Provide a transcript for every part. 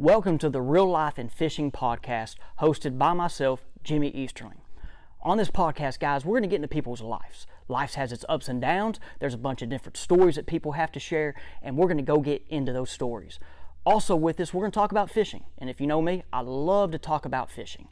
Welcome to the Real Life and Fishing Podcast, hosted by myself, Jimmy Easterling. On this podcast, guys, we're going to get into people's lives. Life has its ups and downs. There's a bunch of different stories that people have to share, and we're going to go get into those stories. Also with this, we're going to talk about fishing. And if you know me, I love to talk about fishing.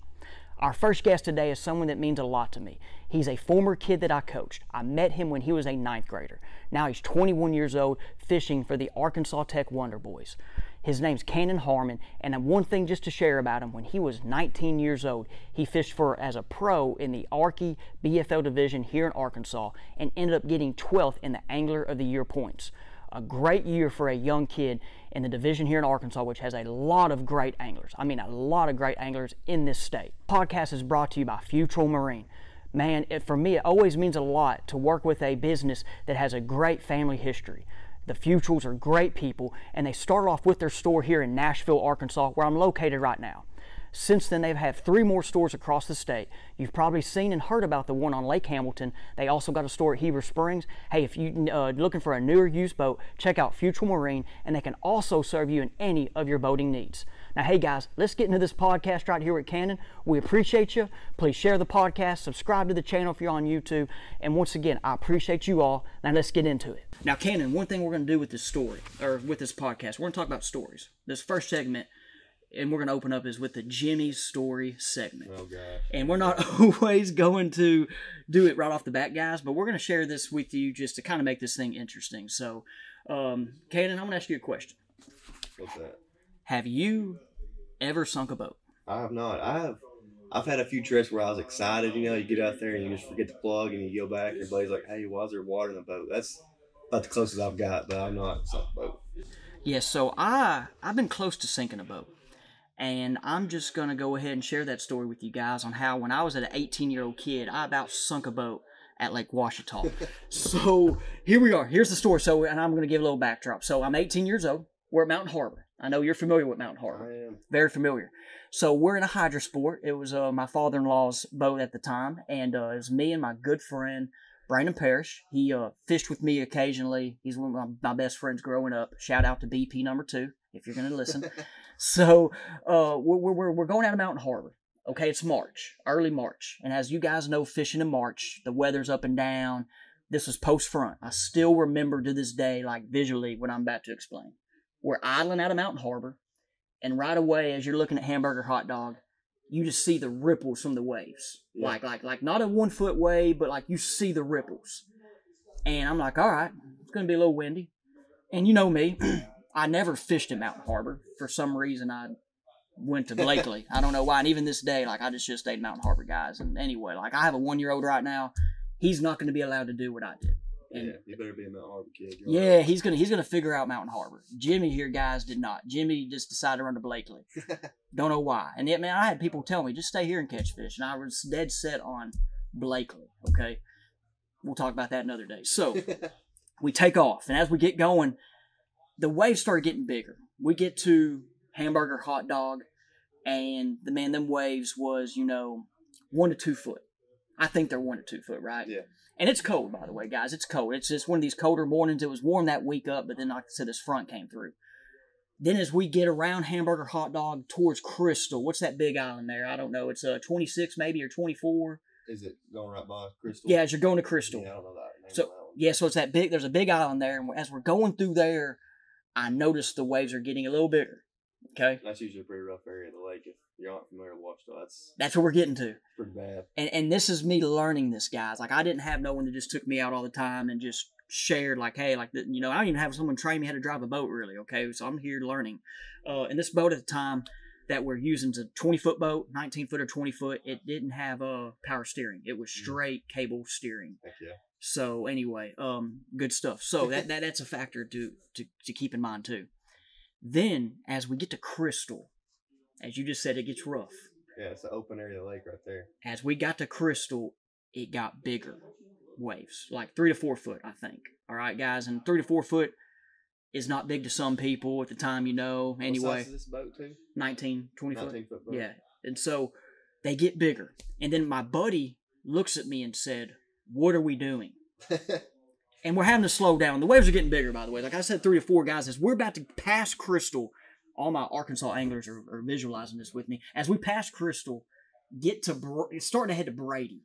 Our first guest today is someone that means a lot to me. He's a former kid that I coached. I met him when he was a 9th grader. Now he's 21 years old, fishing for the Arkansas Tech Wonder Boys. His name's Kanon Harmon, and one thing just to share about him, when he was 19 years old, he fished as a pro in the Arky BFL division here in Arkansas and ended up getting 12th in the Angler of the Year points. A great year for a young kid in the division here in Arkansas, which has a lot of great anglers. I mean, a lot of great anglers in this state. The podcast is brought to you by Futrell Marine. Man, for me, it always means a lot to work with a business that has a great family history. The Futrells are great people, and they started off with their store here in Nashville, Arkansas, where I'm located right now. Since then, they've had 3 more stores across the state. You've probably seen and heard about the one on Lake Hamilton. They also got a store at Heber Springs. Hey, if you're looking for a newer used boat, check out Futrell Marine, and they can also serve you in any of your boating needs. Now, hey guys, let's get into this podcast right here at Kanon. We appreciate you. Please share the podcast, subscribe to the channel if you're on YouTube, and once again, I appreciate you all. Now let's get into it. Now, Kanon, one thing we're going to do with this story, or with this podcast, we're going to talk about stories. This first segment, and we're going to open up, is with the Jimi story segment. Oh, gosh. And we're not always going to do it right off the bat, guys, but we're going to share this with you just to kind of make this thing interesting. So, Kanon, I'm going to ask you a question. What's that? Have you ever sunk a boat? I have not. I've had a few trips where I was excited, you get out there and you just forget the plug and you go back and your buddy's like, hey, why is there water in the boat? That's about the closest I've got, but I've not sunk a boat. Yeah, so I've been close to sinking a boat. And I'm just going to go ahead and share that story with you guys on how when I was an 18-year-old kid, I about sunk a boat at Lake Ouachita. So here we are. Here's the story. So, and I'm going to give a little backdrop. So I'm 18 years old. We're at Mountain Harbor. I know you're familiar with Mountain Harbor. I am. Very familiar. So we're in a hydrosport. It was my father-in-law's boat at the time. And it was me and my good friend, Brandon Parrish. He fished with me occasionally. He's one of my best friends growing up. Shout out to BP number 2, if you're going to listen. So we're going out of Mountain Harbor. Okay, it's March, early March. And as you guys know, fishing in March, the weather's up and down. This was post-front. I still remember to this day, like visually, what I'm about to explain. We're idling out of Mountain Harbor, and right away, as you're looking at Hamburger Hot Dog, you just see the ripples from the waves. Yeah. Like not a 1-foot wave, but like you see the ripples. And I'm like, all right, it's going to be a little windy. And you know me, I never fished at Mountain Harbor. For some reason, I went to Blakely. I don't know why. And even this day, like I just should have stayed in Mountain Harbor, guys. And anyway, like I have a 1-year-old right now. He's not going to be allowed to do what I did. And yeah, you better be a Mountain Harbor kid. Yeah, he's gonna figure out Mountain Harbor. Jimmy here, guys, did not. Jimmy just decided to run to Blakely. Don't know why. And yet, man, I had people tell me, just stay here and catch fish. And I was dead set on Blakely, okay? We'll talk about that another day. So, we take off. And as we get going, the waves start getting bigger. We get to Hamburger Hot Dog. And, them waves was, 1 to 2 foot. I think they're 1 to 2 foot, right? Yeah. And it's cold, by the way, guys. It's cold. It's just one of these colder mornings. It was warm that week up, but then, like I said, this front came through. Then as we get around Hamburger Hot Dog towards Crystal, what's that big island there? I don't know. It's 26 maybe or 24. Is it going right by Crystal? Yeah, as you're going to Crystal. Yeah, I don't know that. So, yeah, so it's that big. There's a big island there. And as we're going through there, I noticed the waves are getting a little bigger. Okay? That's usually a pretty rough area of the lake. If you're not familiar with Ouachita, that's what we're getting to. Pretty bad. And this is me learning this, guys. Like, I didn't have no one that just took me out all the time and just shared, like, hey, like, I didn't even have someone train me how to drive a boat, really, okay? So I'm here learning. And this boat at the time that we're using is a 20-foot boat, 19-foot or 20-foot. It didn't have power steering. It was straight cable steering. Heck yeah. So, anyway, good stuff. So, that's a factor to keep in mind, too. Then, as we get to Crystal, as you just said, it gets rough. Yeah, it's the open area of the lake right there. As we got to Crystal, it got bigger waves, like 3 to 4 foot, I think. All right, guys, and 3 to 4 foot is not big to some people at the time, Anyway, what size is this boat too? 19, 20 foot. 19-foot boat. Yeah, and so they get bigger. And then my buddy looks at me and said, "What are we doing?" And we're having to slow down. The waves are getting bigger, by the way. Like I said, 3 to 4 guys. As we're about to pass Crystal, all my Arkansas anglers are visualizing this with me. As we pass Crystal, it's starting to head to Brady,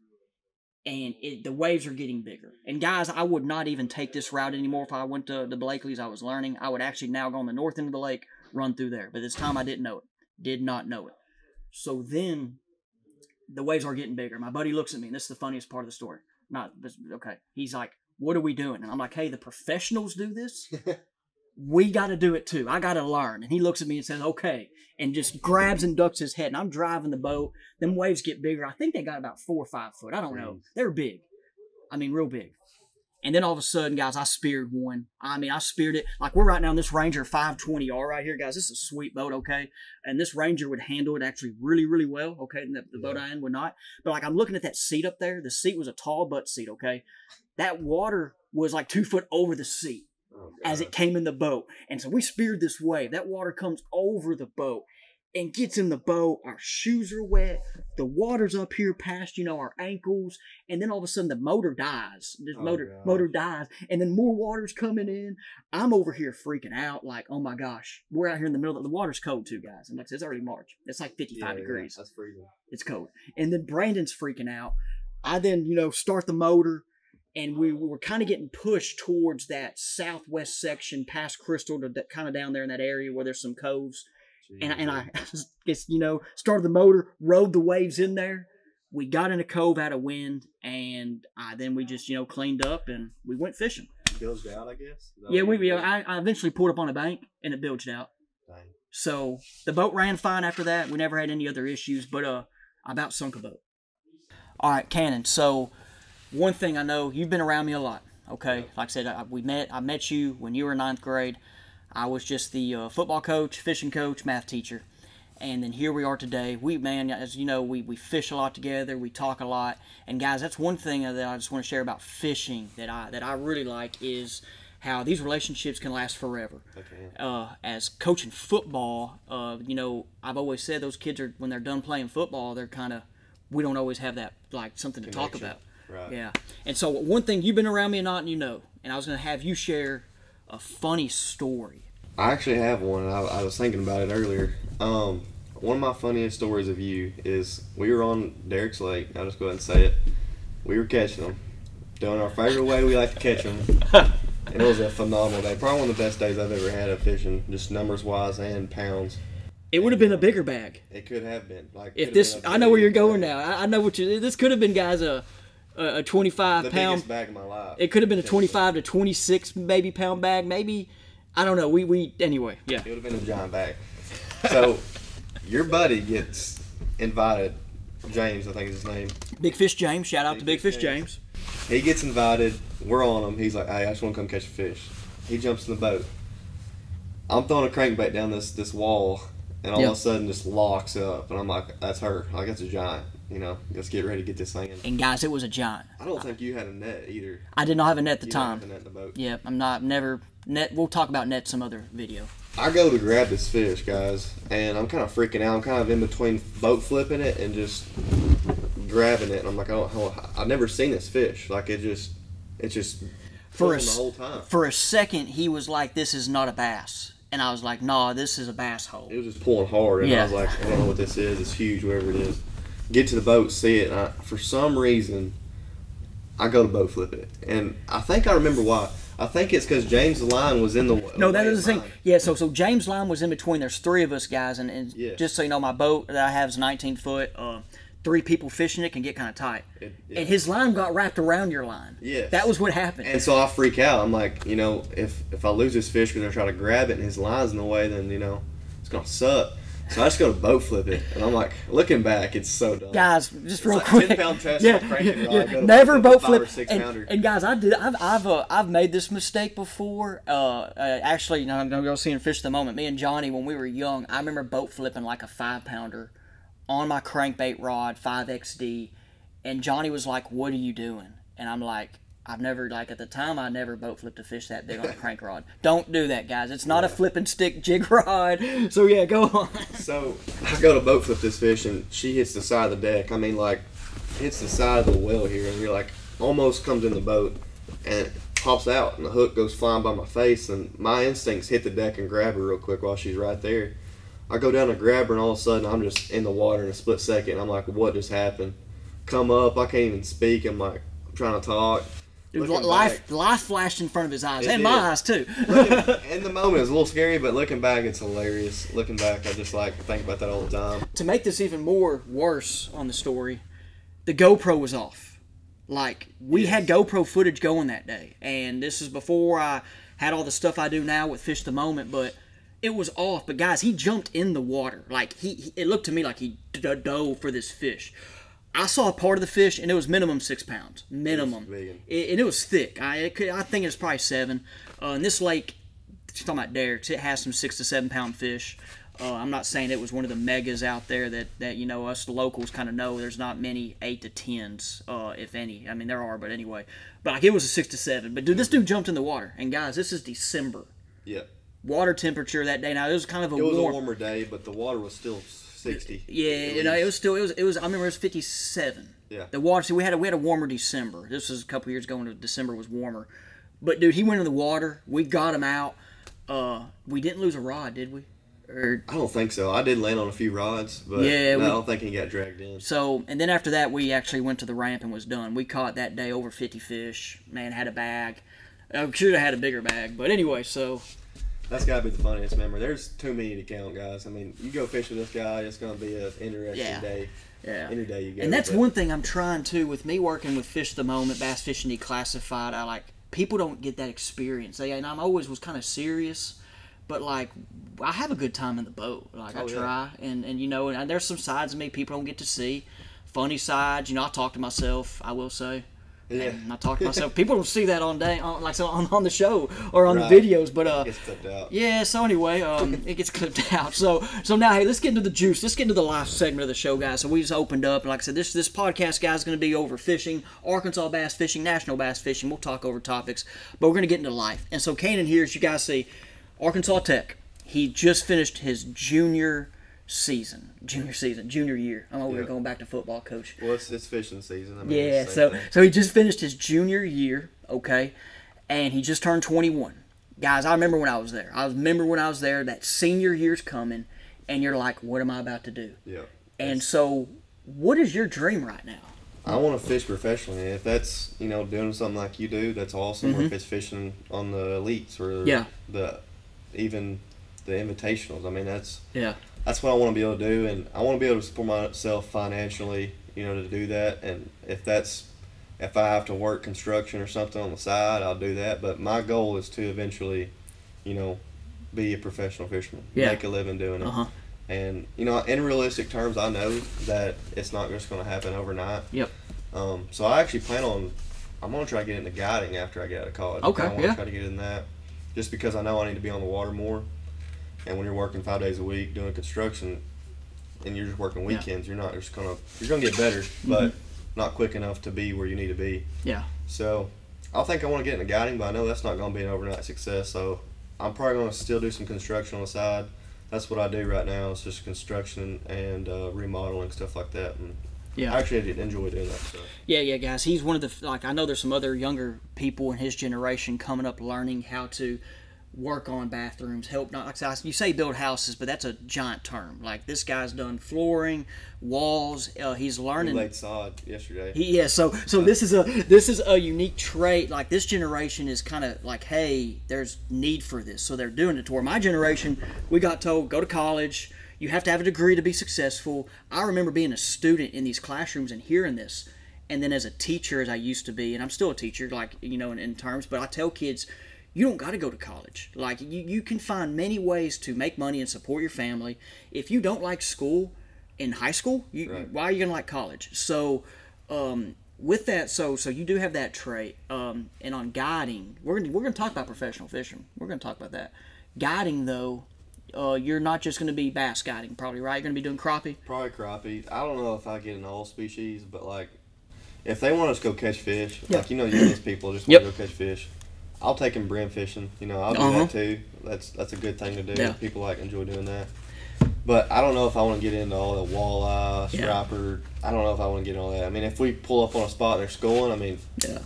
and the waves are getting bigger. And guys, I would not even take this route anymore if I went to the Blakely's. I was learning. I would actually now go on the north end of the lake, run through there. But this time I didn't know it. Did not know it. So then the waves are getting bigger. My buddy looks at me, and this is the funniest part of the story. Okay. He's like, what are we doing? And I'm like, hey, the professionals do this. We got to do it too. I got to learn. And he looks at me and says, okay, and just grabs and ducks his head. And I'm driving the boat. Them waves get bigger. I think they got about 4 or 5 foot. I don't know. They're big. I mean, real big. And then all of a sudden, guys, I speared one. I mean, I speared it. Like, we're right now in this Ranger 520R right here, guys. This is a sweet boat, okay? And this Ranger would handle it actually really, really well, okay? And the boat I in would not. But, like, I'm looking at that seat up there. The seat was a tall butt seat, okay? That water was like 2 foot over the seat as it came in the boat. And so we speared this wave. That water comes over the boat and gets in the boat. Our shoes are wet. The water's up here past, our ankles. And then all of a sudden the motor dies. Motor dies. And then more water's coming in. I'm over here freaking out like, oh my gosh. We're out here in the middle of the water's cold too, guys. And like I said, it's already March. It's like 55 degrees. That's freezing. It's cold. And then Brandon's freaking out. I then, start the motor. And we were kind of getting pushed towards that southwest section past Crystal to kind of down there in that area where there's some coves. And I just, started the motor, rode the waves in there. We got in a cove out of wind, and then we just, cleaned up and we went fishing. Bilged out, I guess? Yeah, I eventually pulled up on a bank and it bilged out. Dang. So the boat ran fine after that. We never had any other issues, but I about sunk a boat. All right, Kanon. So one thing I know, you've been around me a lot, okay? Like I said, I met you when you were in 9th grade. I was just the football coach, fishing coach, math teacher. And then here we are today. As you know, we fish a lot together. We talk a lot. And guys, that's one thing that I just want to share about fishing that I really like is how these relationships can last forever. Okay. As coaching football, I've always said those kids when they're done playing football, they're kind of, we don't always have that, like, something to talk about. Right. Yeah. And so one thing, you've been around me a lot, and and I was going to have you share a funny story. I actually have one, and I was thinking about it earlier. One of my funniest stories of you is we were on Derek's Lake. I'll just go ahead and say it. We were catching them, doing our favorite way we like to catch them. And it was a phenomenal day. Probably one of the best days I've ever had of fishing, just numbers-wise and pounds. It would have been a bigger bag. It could have been. I know where you're going now. I know this could have been, guys, a 25-pound. The biggest bag of my life. It could have been a 25 to 26 maybe pound bag. Maybe, I don't know. Anyway, yeah. It would have been a giant bag. So your buddy gets invited. James, I think is his name. Big Fish James. Shout out to Big Fish James. He gets invited. We're on him. He's like, hey, I just want to come catch a fish. He jumps in the boat. I'm throwing a crankbait down this wall, and all of a sudden just locks up. And I'm like, that's her. Like, that's a giant. Let's get ready to get this thing in. And guys, it was a giant. I don't think you had a net either. I did not have a net at the time. You didn't have a net in the boat. Yeah, I'm not, never, net, we'll talk about net some other video. I go to grab this fish, guys, and I'm kind of freaking out. I'm kind of in between boat flipping it and just grabbing it. And I'm like, I've never seen this fish. Like, it's just the whole time. For a second, he was like, this is not a bass. And I was like, nah, this is a bass hole. It was just pulling hard, and I was like, I don't know what this is. It's huge, whatever it is. Get to the boat, see it, and for some reason, I go to boat flip it. And I think I remember why. I think it's because James' line was in the way. No, that is the thing. Yeah, so James' line was in between. There's 3 of us, guys, and just so you know, my boat that I have is 19 foot. 3 people fishing it can get kind of tight. And his line got wrapped around your line. Yes. That was what happened. And so I freak out. I'm like, if I lose this fish because they're trying to grab it and his line's in the way, then, it's going to suck. So I just go to boat flip it, and I'm like, looking back, it's so dumb. Guys, just real quick. 10-pound test. Never boat flip. 5 or 6 pounder. And guys, I've made this mistake before. Actually, I'm gonna go see and fish at the moment. Me and Johnny, when we were young, I remember boat flipping like a 5-pounder on my crankbait rod, 5XD, and Johnny was like, "What are you doing?" And I'm like, I've never, at the time, I never boat flipped a fish that big on a crank rod. Don't do that, guys. It's not a flipping stick jig rod. So, yeah, go on. So, I go to boat flip this fish, and she hits the side of the deck. I mean, hits the side of the well here, and you're like, almost comes in the boat. And hops out, and the hook goes flying by my face, and my instincts hit the deck and grab her real quick while she's right there. I go down to grab her, and all of a sudden, I'm just in the water in a split second. I'm like, what just happened? Come up, I can't even speak. I'm like, I'm trying to talk. Dude, life flashed in front of his eyes, and my eyes too. In the moment, it was a little scary, but looking back, it's hilarious. Looking back, I just like think about that all the time. To make this even more worse on the story, the GoPro was off. Like, we had GoPro footage going that day, and this is before I had all the stuff I do now with Fish the Moment, but it was off. But guys, he jumped in the water. Like, it looked to me like he dove for this fish. I saw a part of the fish, and it was minimum 6 pounds. Minimum. And it was thick. I think it was probably 7. And this lake, you're talking about Derek's, it has some 6 to 7 pound fish. I'm not saying it was one of the megas out there that you know, us locals kind of know. There's not many 8 to 10s, if any. I mean, there are, but anyway. But like, it was a 6 to 7. But dude, this dude jumped in the water. And guys, this is December. Yeah. Water temperature that day. Now, it was kind of a warmer day, but the water was still 60. Yeah, you know, it was still, it was, I remember it was 57. Yeah. The water, see, we had a warmer December. This was a couple years ago when December was warmer. But dude, he went in the water. We got him out. We didn't lose a rod, did we? I don't think so. I did land on a few rods, but I don't think he got dragged in. So, and then after that, we actually went to the ramp and was done. We caught that day over 50 fish. Man, had a bag. I should have had a bigger bag, but anyway, so. That's got to be the funniest memory. There's too many to count, guys. I mean, you go fish with this guy, it's going to be an interesting day. Yeah. Any day you go. And that's one thing I'm trying to, with me working with Fish the Moment, Bass Fishing Declassified, people don't get that experience. And I always was kind of serious. But, like, I have a good time in the boat. Like, I try. And you know, and there's some sides of me people don't get to see. Funny sides. You know, I talk to myself, I will say. Yeah. And I talk to myself. People don't see that on the show or on the videos. But, it gets clipped out. Yeah, so anyway, it gets clipped out. So now, hey, let's get into the juice. Let's get into the live segment of the show, guys. So we just opened up. And like I said, this podcast, guys, is going to be over fishing, Arkansas bass fishing, national bass fishing. We'll talk over topics. But we're going to get into life. And so Kanon here, as you guys see, Arkansas Tech. He just finished his junior year. I'm over here going back to football, coach. Well, it's fishing season. I mean, yeah, so he just finished his junior year, okay, and he just turned 21. Guys, I remember when I was there. That senior year's coming, and you're like, what am I about to do? Yeah. And so, what is your dream right now? I want to fish professionally. If that's, you know, doing something like you do, that's awesome. Or if it's fishing on the elites or even the invitationals. I mean, that's what I want to be able to do, and I want to be able to support myself financially, you know, to do that. And if I have to work construction or something on the side, I'll do that. But my goal is to eventually, you know, be a professional fisherman, make a living doing it. And, you know, in realistic terms, I know that it's not just going to happen overnight. Yep. So I actually I'm going to try to get into guiding after I get out of college. Okay, I want to try to get in that just because I know I need to be on the water more. And when you're working 5 days a week doing construction and you're just working weekends, you're going to get better, but not quick enough to be where you need to be. Yeah. So I think I want to get into guiding, but I know that's not going to be an overnight success. So I'm probably going to still do some construction on the side. That's what I do right now. It's just construction and remodeling, stuff like that. And I actually enjoy doing that stuff. Yeah, guys. He's one of the, I know there's some other younger people in his generation coming up learning how to work on bathrooms, you say build houses, but that's a giant term. Like, this guy's done flooring, walls, he's learning. He laid sod yesterday. So this is a unique trait. Like, this generation is kind of like, hey, there's need for this, so they're doing it. To where my generation, we got told, go to college, you have to have a degree to be successful. I remember being a student in these classrooms and hearing this, and then as a teacher, as I used to be, and I'm still a teacher, like, you know, in terms, but I tell kids, you don't got to go to college. Like, you can find many ways to make money and support your family. If you don't like school in high school, why are you going to like college? So, with that, so you do have that trait. And on guiding, we're going to talk about professional fishing. We're going to talk about that. Guiding, though, you're not just going to be bass guiding, probably, right? You're going to be doing crappie? Probably crappie. I don't know if I get in all species, but, like, if they want us to go catch fish, like, you know, these people just want to go catch fish, I'll take them brim fishing. You know, I'll do that too. That's a good thing to do. Yeah. People enjoy doing that. But I don't know if I want to get into all the walleye, striper. I don't know if I want to get into all that. I mean, if we pull up on a spot and they're schooling, I mean,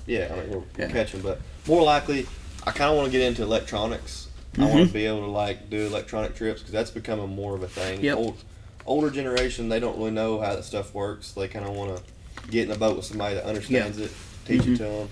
we're catching. But more likely, I kind of want to get into electronics. I want to be able to like do electronic trips because that's becoming more of a thing. Yep. Older generation, they don't really know how that stuff works. They kind of want to get in a boat with somebody that understands it, teach it to them.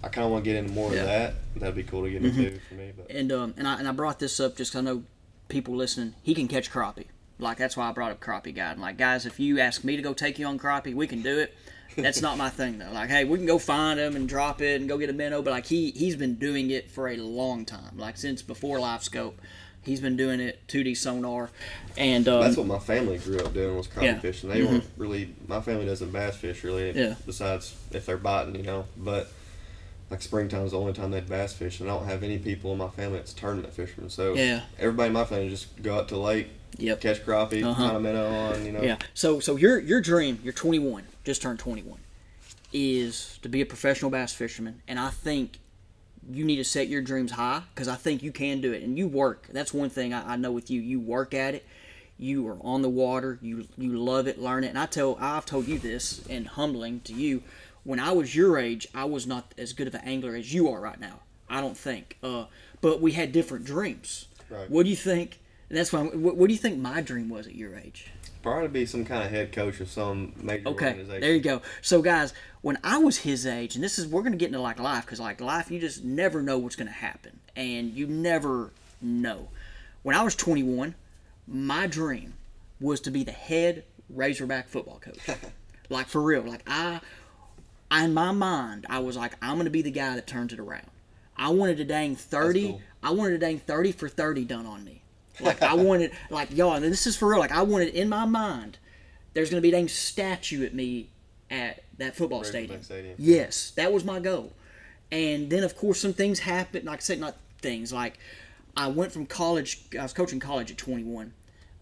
I kind of want to get into more of that. That'd be cool to get into for me. But. And I brought this up just because I know people listening. He can catch crappie. Like, that's why I brought up crappie guide. And like, guys, if you ask me to go take you on crappie, we can do it. That's not my thing though. Like, hey, we can go find them and drop it and go get a minnow. But like, he's been doing it for a long time. Like since before Live Scope, he's been doing it 2D sonar. And that's what my family grew up doing was crappie fishing. They weren't really. My family doesn't bass fish really. Besides if they're biting, you know. But like springtime is the only time they'd bass fish, and I don't have any people in my family that's tournament fishermen. So everybody in my family just go out to the lake, catch crappie, find a minnow on, you know. Yeah. So your dream, you're 21, just turned 21, is to be a professional bass fisherman, and I think you need to set your dreams high because I think you can do it, and you work. That's one thing I know with you. You work at it. You are on the water. You love it, learn it, and I've told you this, and humbling to you. When I was your age, I was not as good of an angler as you are right now. I don't think. But we had different dreams. Right. What do you think? And that's why. What do you think my dream was at your age? Probably to be some kind of head coach of some major organization. There you go. So guys, when I was his age, and we're going to get into like life because like life, you just never know what's going to happen, and you never know. When I was 21, my dream was to be the head Razorback football coach. Like for real. Like in my mind, I was like, I'm going to be the guy that turns it around. I wanted a dang 30. Cool. I wanted a dang 30 for 30 done on me. Like I wanted, like y'all, and this is for real. Like I wanted in my mind, there's going to be a dang statue at me at that football stadium. Yes, that was my goal. And then of course some things happened. Like I said, not things. Like I went from college. I was coaching college at 21,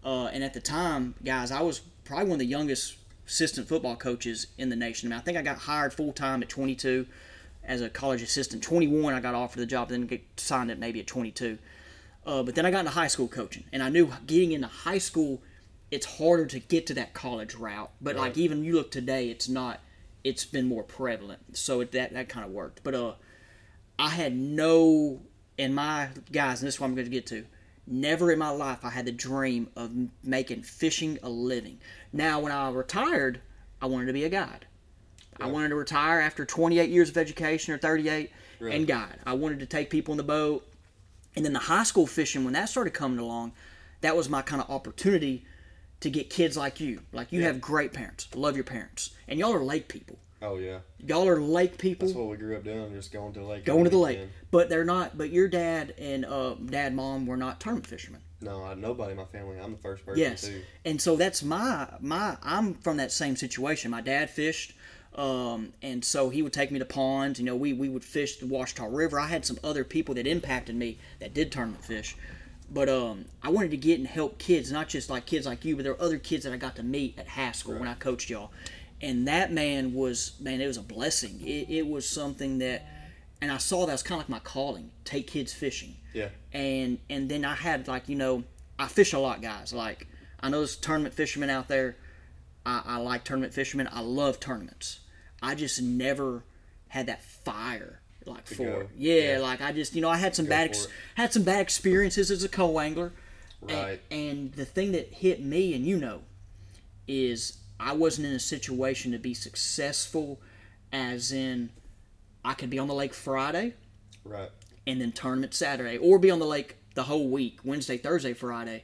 and at the time, guys, I was probably one of the youngest assistant football coaches in the nation. I mean, I think I got hired full-time at 22 as a college assistant. 21, I got offered the job, then get signed up maybe at 22. But then I got into high school coaching, and I knew getting into high school, it's harder to get to that college route. But like even you look today, it's not. It's been more prevalent, so that kind of worked. But I had no, and my guys, and this is what I'm going to get to. Never in my life I had the dream of making fishing a living. Now, when I retired, I wanted to be a guide. I wanted to retire after 28 years of education or 38 and guide. I wanted to take people in the boat. And then the high school fishing, when that started coming along, that was my kind of opportunity to get kids like you. Like you have great parents. Love your parents. And y'all are lake people. Oh, yeah. Y'all are lake people. That's what we grew up doing, just going to the lake. Going to the lake. But they're not, but your dad and mom were not tournament fishermen. No, nobody in my family. I'm the first person too. And so that's I'm from that same situation. My dad fished, and so he would take me to ponds. You know, we would fish the Washita River. I had some other people that impacted me that did tournament fish. But I wanted to get and help kids, not just like kids like you, but there were other kids that I got to meet at Haskell when I coached y'all. And that it was a blessing. It was something that, and I saw that was kind of like my calling, take kids fishing. Yeah. And then I had like, you know, I fish a lot, guys. Like, I know there's tournament fishermen out there. I like tournament fishermen. I love tournaments. I just never had that fire like for it. Yeah, like I just, you know, I had some bad experiences as a co-angler. Right. And the thing that hit me, and you know, is I wasn't in a situation to be successful as in I could be on the lake Friday. Right. And then tournament Saturday. Or be on the lake the whole week, Wednesday, Thursday, Friday.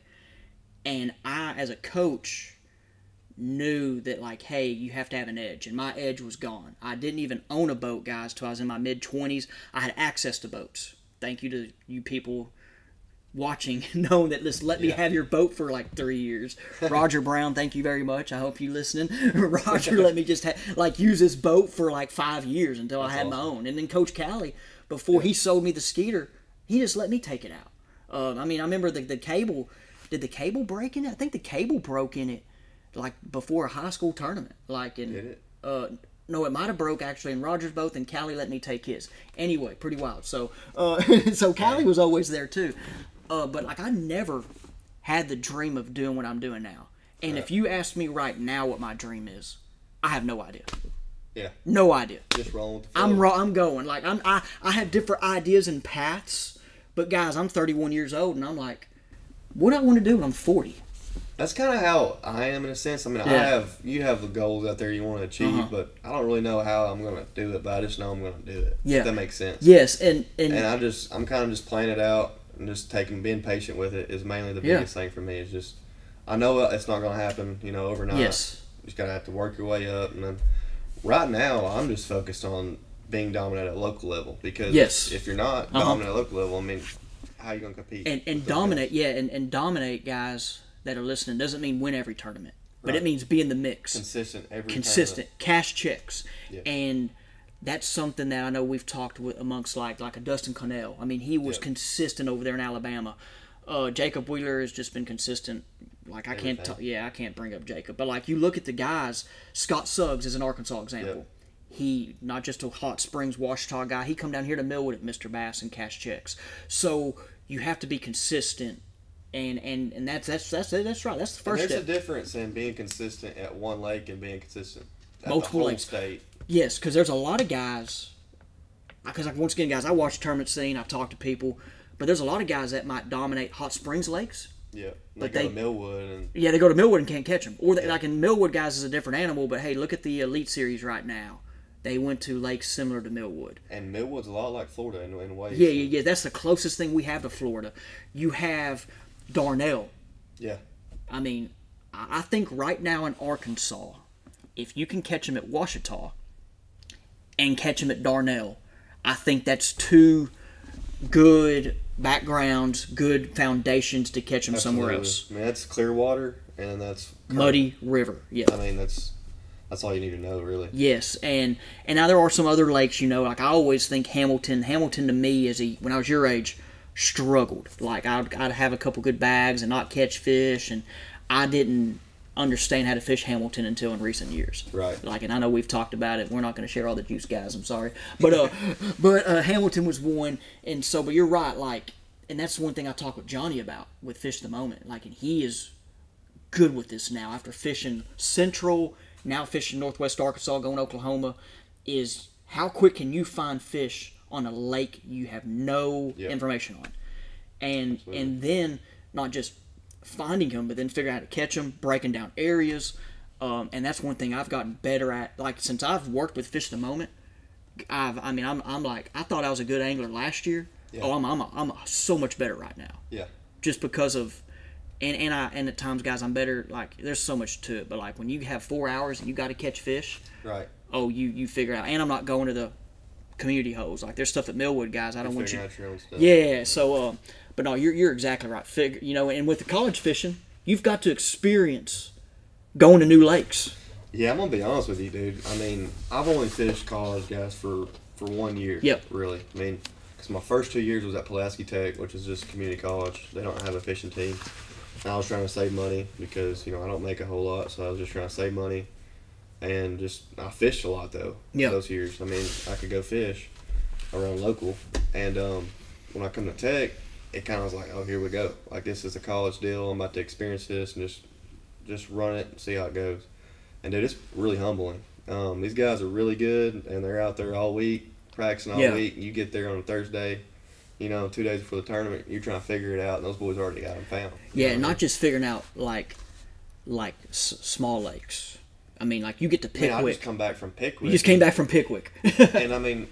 And I, as a coach, knew that, like, hey, you have to have an edge. And my edge was gone. I didn't even own a boat, guys, till I was in my mid-20s. I had access to boats. Thank you to you people watching, knowing that let me have your boat for like 3 years. Roger Brown, thank you very much. I hope you listening. Roger let me just use this boat for like 5 years until I had my own. And then Coach Callie, before he sold me the Skeeter, he just let me take it out. I mean, I remember the cable. Did the cable break in it? I think the cable broke in it like before a high school tournament. Like in Did it? No, it might have broke actually in Roger's boat, and Callie let me take his. Anyway, pretty wild. So so Callie was always there too. But like I never had the dream of doing what I'm doing now. And if you ask me right now what my dream is, I have no idea. Yeah. No idea. Just rolling with the flow. I'm going. Like, I have different ideas and paths. But, guys, I'm 31 years old, and I'm like, what do I want to do when I'm 40? That's kind of how I am in a sense. I mean, you have the goals out there you want to achieve, but I don't really know how I'm going to do it, but I just know I'm going to do it. Yeah. If that makes sense. Yes, and I'm kind of just playing it out and just being patient with it is mainly the biggest thing for me. Is just, I know it's not going to happen, overnight. Yes. You just got to have to work your way up. And then right now, I'm just focused on being dominant at a local level because if you're not dominant at a local level, I mean, how are you going to compete? And dominate, and dominate, guys that are listening, doesn't mean win every tournament, but it means be in the mix. Consistent tournament. Cash checks. Yeah. And that's something that I know we've talked with amongst like a Dustin Connell. I mean, he was consistent over there in Alabama. Jacob Wheeler has just been consistent. Like, I can't bring up Jacob. But, like, you look at the guys, Scott Suggs is an Arkansas example. Yep. He, not just a Hot Springs, Ouachita guy, he come down here to Millwood at Mr. Bass and cash checks. So, you have to be consistent. And that's right. That's the first step. There's a difference in being consistent at one lake and being consistent at multiple the whole lakes. State. Yes, because there's a lot of guys. Because once again, guys, I watch the tournament scene. I talk to people, but there's a lot of guys that might dominate Hot Springs lakes. Yeah, they go to Millwood and they go to Millwood and can't catch them. Or like in Millwood, guys, is a different animal. But hey, look at the Elite Series right now. They went to lakes similar to Millwood. And Millwood's a lot like Florida in ways. Yeah. That's the closest thing we have to Florida. You have Darnell. Yeah. I mean, I think right now in Arkansas, if you can catch them at Ouachita and catch them at Darnell, I think that's two good backgrounds, good foundations to catch them somewhere else. I mean, that's Clearwater, and that's Muddy River. Yeah. I mean, that's all you need to know, really. Yes, and now there are some other lakes, like I always think Hamilton. Hamilton to me, when I was your age, struggled. Like I'd have a couple good bags and not catch fish, and I didn't understand how to fish Hamilton until in recent years. Right. Like, and I know we've talked about it. We're not going to share all the juice, guys. I'm sorry, but Hamilton was one, and so. But you're right. Like, and that's one thing I talk with Johnny about with Fish the Moment. Like, and he is good with this now after fishing Central, now fishing Northwest Arkansas, going to Oklahoma. Is how quick can you find fish on a lake you have no information on, and then not just finding them, but then figuring out how to catch them, breaking down areas, and that's one thing I've gotten better at. Like, since I've worked with Fish the Moment, I'm like, I thought I was a good angler last year. Yeah. Oh, I'm so much better right now. Yeah. Just because of, and at times, guys, I'm better. Like, there's so much to it, but like when you have 4 hours and you got to catch fish, right? Oh, you figure out, and I'm not going to the community holes. Like, there's stuff at Millwood, guys. I don't want you. Out your own stuff. Yeah. So, but no, you're exactly right. And with the college fishing, you've got to experience going to new lakes. Yeah, I'm gonna be honest with you, dude. I mean, I've only fished college, guys, for 1 year. Yep. Really. I mean, because my first 2 years was at Pulaski Tech, which is just community college. They don't have a fishing team. And I was trying to save money because I don't make a whole lot, so I was just trying to save money. And I fished a lot though. Yeah. Those years. I mean, I could go fish around local, and when I come to Tech, it kind of was like, oh, here we go. Like, this is a college deal. I'm about to experience this and just run it and see how it goes. And dude, it's really humbling. These guys are really good, and they're out there all week practicing all week. You get there on a Thursday, 2 days before the tournament. You're trying to figure it out, and those boys already got them found. Yeah, not just figuring out like small lakes. I mean, like, you get to Pickwick. I just come back from Pickwick. You just came back from Pickwick. And I mean,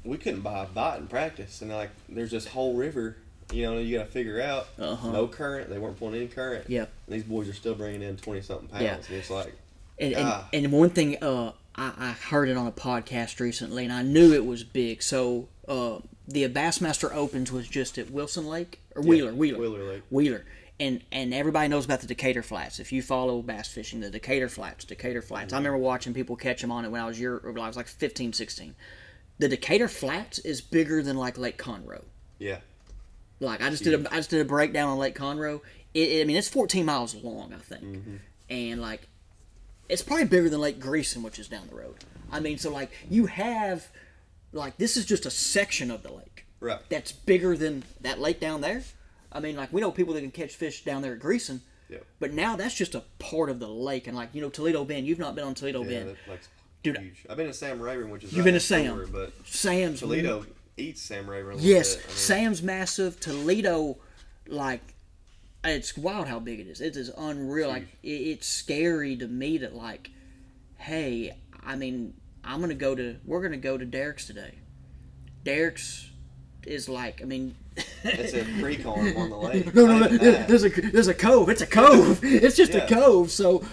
we couldn't buy a bite in practice, and like, there's this whole river. You got to figure out. No current. They weren't pulling any current. Yeah. These boys are still bringing in 20-something pounds. Yeah. And it's like, and one thing, I heard it on a podcast recently, and I knew it was big. So the Bassmaster Opens was just at Wilson Lake or Wheeler Lake. Wheeler, and everybody knows about the Decatur Flats. If you follow bass fishing, the Decatur Flats. Mm-hmm. I remember watching people catch them on it when I was like 15, 16. The Decatur Flats is bigger than like Lake Conroe. Yeah. Like, I just did a breakdown on Lake Conroe. I mean, it's 14 miles long, I think. Mm-hmm. And, like, it's probably bigger than Lake Greeson, which is down the road. I mean, so, like, you have, like, this is just a section of the lake. Right. That's bigger than that lake down there. I mean, like, we know people that can catch fish down there at Greason, but now that's just a part of the lake. And, like, you know, Toledo Bend, you've not been on Toledo Bend. That lake's Dude, huge. I've been to Sam Rayburn, which is you've been to Sam, but Sam's Toledo eats Sam Rayburn a little yes, bit. I mean, Sam's massive. Toledo, like, it's wild how big it is. It is unreal. Like, it's scary to me that, like, hey, I mean, we're gonna go to Derek's today. Derek's is like, I mean, it's a creek on the lake. no, there's a cove. It's a cove. It's just a cove. So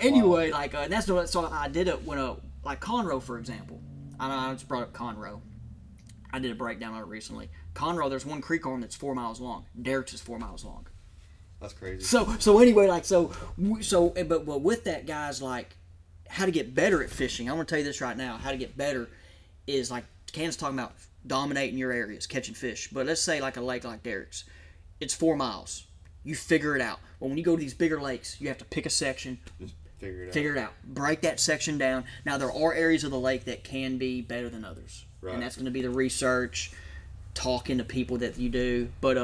anyway, like that's what. So I did it when like Conroe, for example. I just brought up Conroe. I did a breakdown on it recently. Conroe, there's one creek arm that's 4 miles long. Derek's is 4 miles long. That's crazy. So anyway, like but with that, guys, like, how to get better at fishing. I'm gonna tell you this right now. How to get better is, like, Can's talking about dominating your areas, catching fish. But let's say like a lake like Derek's, it's 4 miles. You figure it out. Well, when you go to these bigger lakes, you have to pick a section, just figure it out, break that section down. Now, there are areas of the lake that can be better than others, right. And that's going to be the research, talking to people that you do, but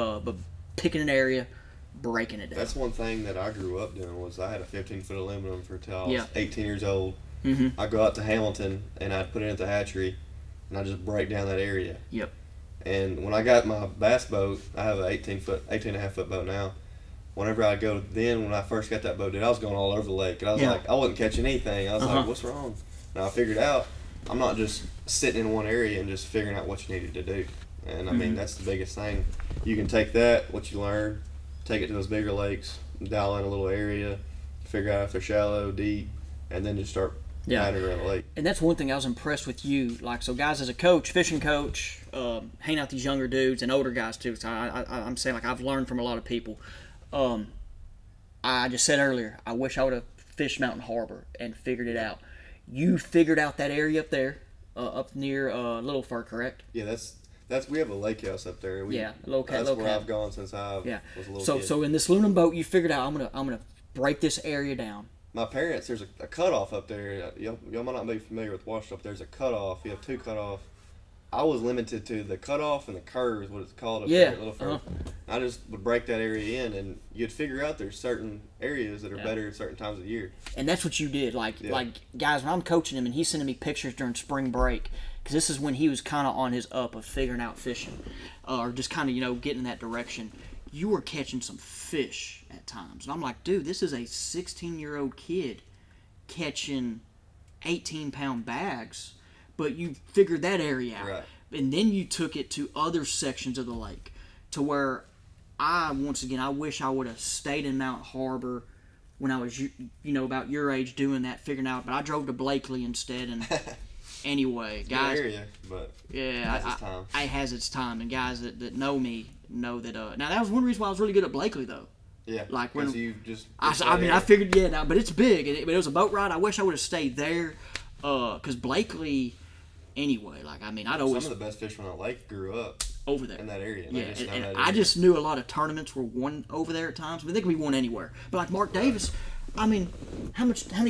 picking an area, breaking it down. That's one thing that I grew up doing. Was I had a 15-foot aluminum until I was 18 years old. Mm-hmm. I'd go out to Hamilton and I'd put it at the hatchery, and I just break down that area. Yep. And when I got my bass boat, I have an 18.5-foot boat now. Whenever I go, then when I first got that boat, dude, I was going all over the lake, and I was like, I wasn't catching anything. I was like, what's wrong? And I figured out I'm not just sitting in one area and just figuring out what you needed to do. And I mean, that's the biggest thing. You can take that, what you learn, take it to those bigger lakes, dial in a little area, figure out if they're shallow, deep, and then just start pattering around the lake. And that's one thing I was impressed with you. Like, so guys, as a coach, fishing coach, hanging out with these younger dudes and older guys too. So I'm saying, like, I've learned from a lot of people. I just said earlier, I wish I would have fished Mountain Harbor and figured it out. You figured out that area up there, up near Little Fur, correct? Yeah, that's we have a lake house up there. That's where I've gone since I was a little kid. So in this aluminum boat, you figured out I'm gonna break this area down. My parents, there's a cutoff up there. Y'all might not be familiar with Washington. There's a cutoff. You have two cutoffs. I was limited to the cutoff and the curve is what it's called up there at Little Fur. I just would break that area in, and you'd figure out there's certain areas that are better at certain times of the year. And that's what you did. Like guys, when I'm coaching him and he's sending me pictures during spring break, because this is when he was kind of on his up of figuring out fishing, or just kind of, getting in that direction. You were catching some fish at times. And I'm like, dude, this is a 16-year-old kid catching 18-pound bags, but you figured that area out. Right. And then you took it to other sections of the lake to where I wish I would have stayed in Mount Harbor when I was, about your age doing that, figuring out. But I drove to Blakely instead. And anyway, guys. Area, but it has its time. And guys that know me know that. Now, that was one reason why I was really good at Blakely, though. Yeah, like when you just. I figured, but it's big. But it was a boat ride. I wish I would have stayed there, because Blakely. Anyway, I'd always. Some of the best fishermen on the lake grew up over there in that area. I just knew a lot of tournaments were won over there at times. But they could be won anywhere. But like Mark Davis, how many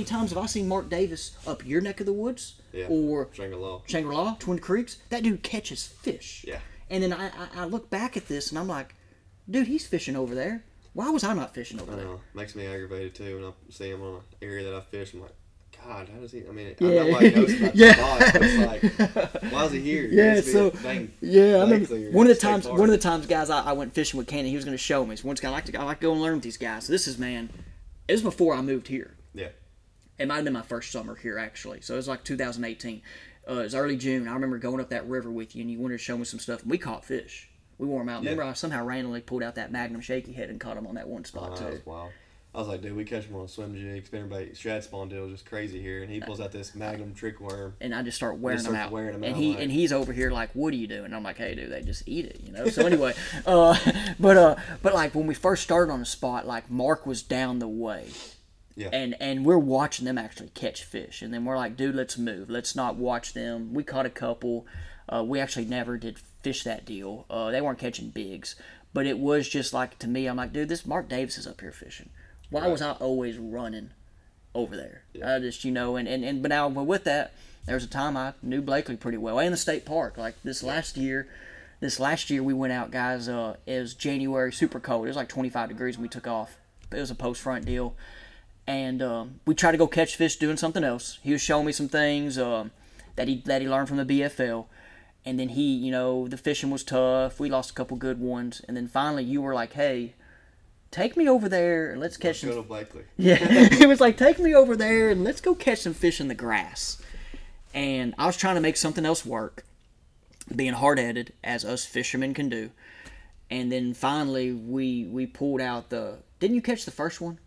times have I seen Mark Davis up your neck of the woods? Yeah. Or Shangri-La, Twin Creeks? That dude catches fish. Yeah. And then I look back at this and I'm like, dude, he's fishing over there. Why was I not fishing over there? Makes me aggravated too when I see him on an area that I fish. I'm like, God, how does he? I know why he knows about the spot, but it's like, why is he here? I remember one of the times, guys, I went fishing with Kanon. He was going to show me. So once I like to go and learn with these guys. So this is, it was before I moved here. Yeah. It might have been my first summer here, actually. So it was like 2018. It was early June. I remember going up that river with you, and you wanted to show me some stuff, and we caught fish. We wore them out. Remember, I somehow randomly pulled out that Magnum shaky head and caught them on that one spot, too. That was wild. I was like, dude, we catch them on a swim jig, spinnerbait, shad spawn deal, just crazy here. And he pulls out this Magnum trick worm. And I just start wearing them out. And he's over here like, what are you doing? And I'm like, hey, dude, they just eat it, So anyway, but like when we first started on the spot, like Mark was down the way. Yeah. And we're watching them actually catch fish. And then we're like, dude, let's move. Let's not watch them. We caught a couple. We actually never did fish that deal. They weren't catching bigs. But it was just like, to me, I'm like, dude, this Mark Davis is up here fishing. Why was I always running over there? Yeah. But now with that, there was a time I knew Blakely pretty well, and the state park. Like this last year, This last year we went out, guys. It was January, super cold. It was like 25 degrees when we took off. It was a post-front deal. And we tried to go catch fish doing something else. He was showing me some things that he learned from the BFL. And then the fishing was tough. We lost a couple good ones. And then finally you were like, hey, take me over there and let's catch some. Go to Blakely. Yeah, it was like, take me over there and let's go catch some fish in the grass. And I was trying to make something else work, being hard-headed, as us fishermen can do. And then finally, we pulled out the... Didn't you catch the first one?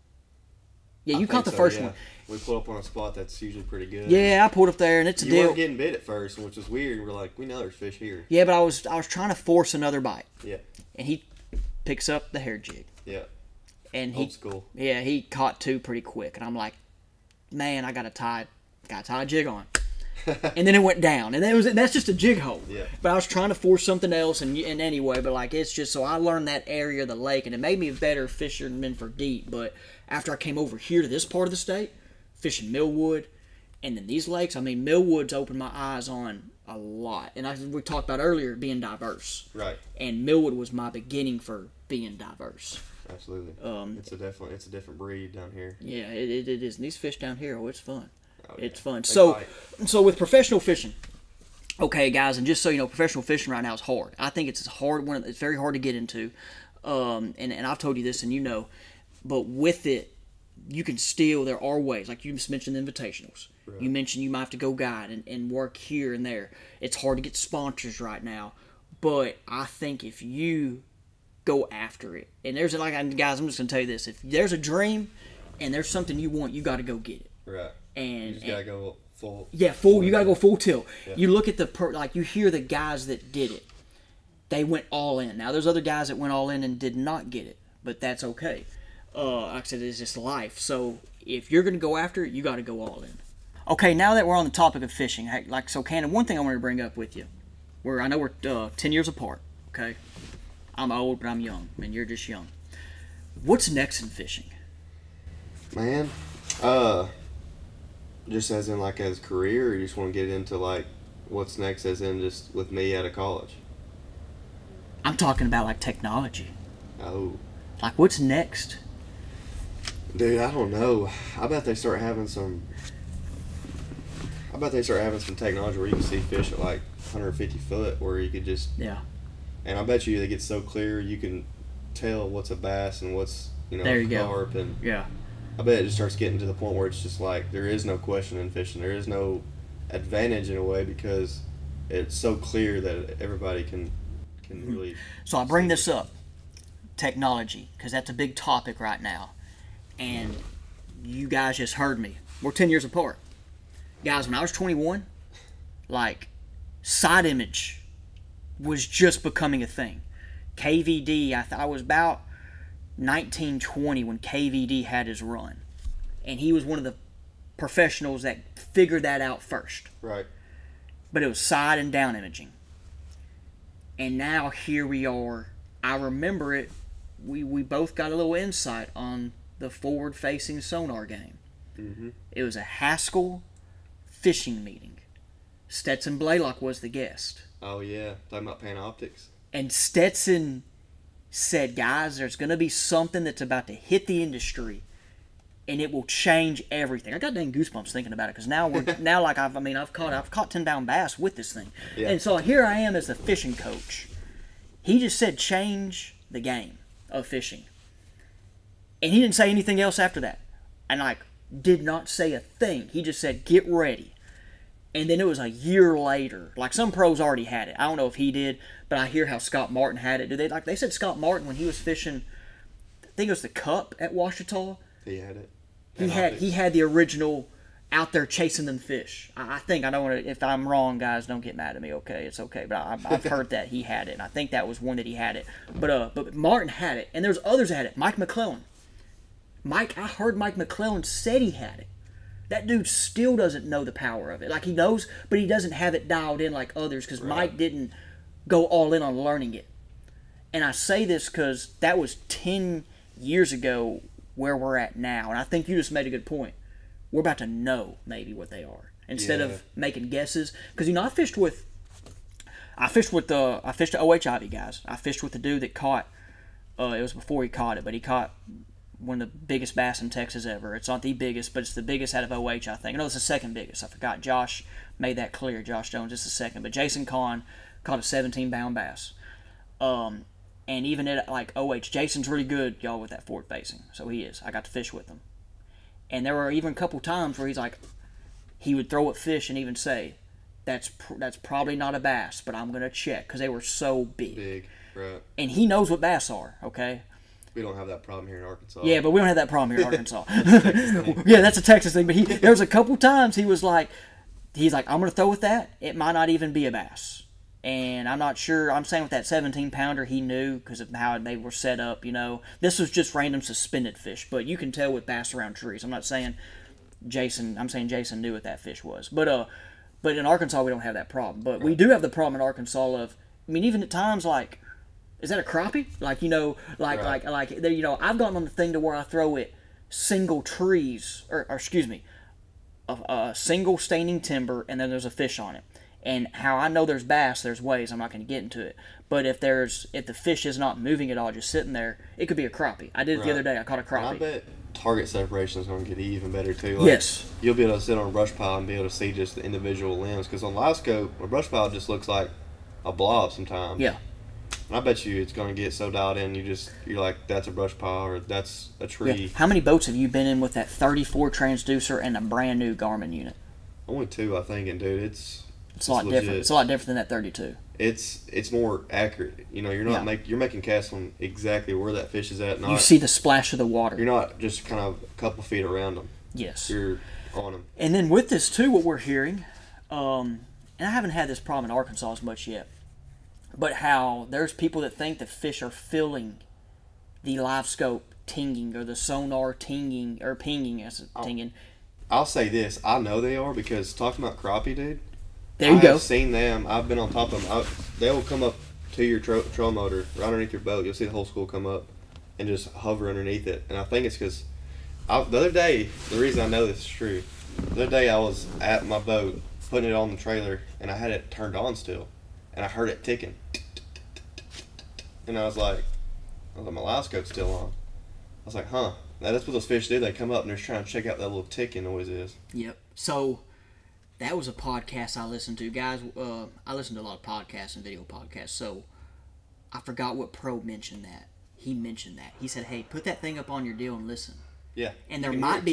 Yeah, you caught the first one. We pulled up on a spot that's usually pretty good. Yeah, I pulled up there, and it's a deal. You weren't getting bit at first, which was weird. We're like, we know there's fish here. Yeah, but I was trying to force another bite. Yeah. And he picks up the hair jig. Yeah. And old school. Yeah, he caught two pretty quick, and I'm like, man, I got to tie a jig on. And then it went down, and that's just a jig hole. Yeah. But I was trying to force something else, and anyway, but like it's just so I learned that area of the lake, and it made me a better fisherman for deep. But after I came over here to this part of the state, fishing Millwood, and then these lakes, I mean, Millwood's opened my eyes on a lot, and we talked about earlier being diverse. Right. And Millwood was my beginning for being diverse. Absolutely. It's a different breed down here. Yeah, it is. And these fish down here, it's fun. Oh, yeah. It's fun. They So with professional fishing, okay, guys, and just so you know, professional fishing right now is hard. I think it's it's very hard to get into, and I've told you this, and you know, but with it, you can still, there are ways, like you just mentioned invitationals. Right. You mentioned you might have to go guide and work here and there. It's hard to get sponsors right now, but I think if you go after it, and guys, I'm just going to tell you this, if there's a dream and there's something you want, you got to go get it. Right. And you just gotta go full. Yeah, full. You gotta go full tilt. Yeah. You look at you hear the guys that did it. They went all in. Now there's other guys that went all in and did not get it, but that's okay. Like I said, it's just life. So if you're gonna go after it, you gotta go all in. Okay, now that we're on the topic of fishing, Kanon, one thing I want to bring up with you, I know we're 10 years apart. Okay, I'm old, but I'm young, and you're just young. What's next in fishing? Man, just as in like as a career, or you just want to get into like what's next as in just with me out of college? I'm talking about like technology. Oh. Like what's next? Dude, I don't know. I bet they start having some technology where you can see fish at like 150 foot where you could just... Yeah. And I bet you they get so clear you can tell what's a bass and what's, there you carp. Go. And yeah. I bet it just starts getting to the point where it's just like there is no question in fishing. There is no advantage in a way because it's so clear that everybody can really... So I bring this up, technology, because that's a big topic right now. And you guys just heard me. We're 10 years apart. Guys, when I was 21, like, side image was just becoming a thing. KVD, I was about 1920 when KVD had his run. And he was one of the professionals that figured that out first. Right. But it was side and down imaging. And now here we are. I remember it. We both got a little insight on the forward-facing sonar game. Mm-hmm. It was a Haskell fishing meeting. Stetson Blaylock was the guest. Oh, yeah. Talking about Panoptics. And Stetson said, guys, there's going to be something that's about to hit the industry, and it will change everything. I got dang goosebumps thinking about it because now I've caught 10-pound bass with this thing. Yeah. And so here I am as the fishing coach. He just said change the game of fishing. And he didn't say anything else after that. And did not say a thing. He just said, get ready. And then it was a year later. Like some pros already had it. I don't know if he did, but I hear how Scott Martin had it. They said Scott Martin when he was fishing, I think it was the Cup at Ouachita. He had it. He had the original out there chasing them fish. I think, I don't want to, if I'm wrong, guys, don't get mad at me, okay? It's okay. But I've heard that he had it, and I think that was one that he had it. But Martin had it, and there's others that had it. Mike McClellan. I heard Mike McClellan said he had it. That dude still doesn't know the power of it. Like, he knows, but he doesn't have it dialed in like others because Right. Mike didn't go all in on learning it. And I say this because that was 10 years ago where we're at now. And I think you just made a good point. We're about to know maybe what they are instead of making guesses. Because, I fished with I fished the OHIV guys. I fished with the dude that caught. It was before he caught it, but he caught one of the biggest bass in Texas ever. It's not the biggest, but it's the biggest out of OH, I think. No, it's the second biggest. I forgot. Josh made that clear. Josh Jones is the second. But Jason Kahn caught a 17-pound bass. And even at like OH, Jason's really good, y'all, with that forward facing. So he is. I got to fish with him. And there were even a couple times where he's like, he would throw at fish and even say, that's probably not a bass, but I'm going to check because they were so big. Big, right. And he knows what bass are, okay? We don't have that problem here in Arkansas. Yeah, but we don't have that problem here in Arkansas. Yeah, that's a Texas thing. But there was a couple times he's like, I'm going to throw with that. It might not even be a bass. And I'm not sure. I'm saying with that 17-pounder, he knew because of how they were set up, you know. This was just random suspended fish. But you can tell with bass around trees. I'm not saying Jason. I'm saying Jason knew what that fish was. But in Arkansas, we don't have that problem. But we do have the problem in Arkansas of, I mean, even at times like, is that a crappie? Like, you know, like, you know, I've gotten on the thing to where I throw it single trees, or excuse me, a single standing timber, and then there's a fish on it. And how I know there's bass, there's ways. I'm not going to get into it. But if the fish is not moving at all, just sitting there, it could be a crappie. I did it the other day. I caught a crappie. And I bet target separation is going to get even better too. Like, yes. You'll be able to sit on a brush pile and be able to see just the individual limbs. Because on live scope, a brush pile just looks like a blob sometimes. Yeah. And I bet you it's going to get so dialed in, you're like, that's a brush pile or that's a tree. Yeah. How many boats have you been in with that 34 transducer and a brand new Garmin unit? Only 2, I think. And dude, it's a lot different. It's a lot different than that 32. It's more accurate. You know, you're not you're making casts on exactly where that fish is at. Not, you see the splash of the water. You're not just kind of a couple feet around them. Yes. You're on them. And then with this too, what we're hearing, and I haven't had this problem in Arkansas as much yet, but how there's people that think that fish are feeling the live scope tinging or the sonar tinging or pinging as tinging. I'll say this: I know they are because talking about crappie, dude. There you go. I've seen them. I've been on top of them. They will come up to your troll motor right underneath your boat. You'll see the whole school come up and just hover underneath it. And I think it's because the other day, the reason I know this is true, the other day I was at my boat putting it on the trailer and I had it turned on still, and I heard it ticking. And I was like, my live scope's still on. I was like, huh. Now that's what those fish do. They come up and they're just trying to check out that little ticking noise is. Yep. So that was a podcast I listened to. Guys, I listen to a lot of podcasts and video podcasts, so I forgot what pro mentioned that. He mentioned that. He said, hey, put that thing up on your deal and listen. Yeah. And there might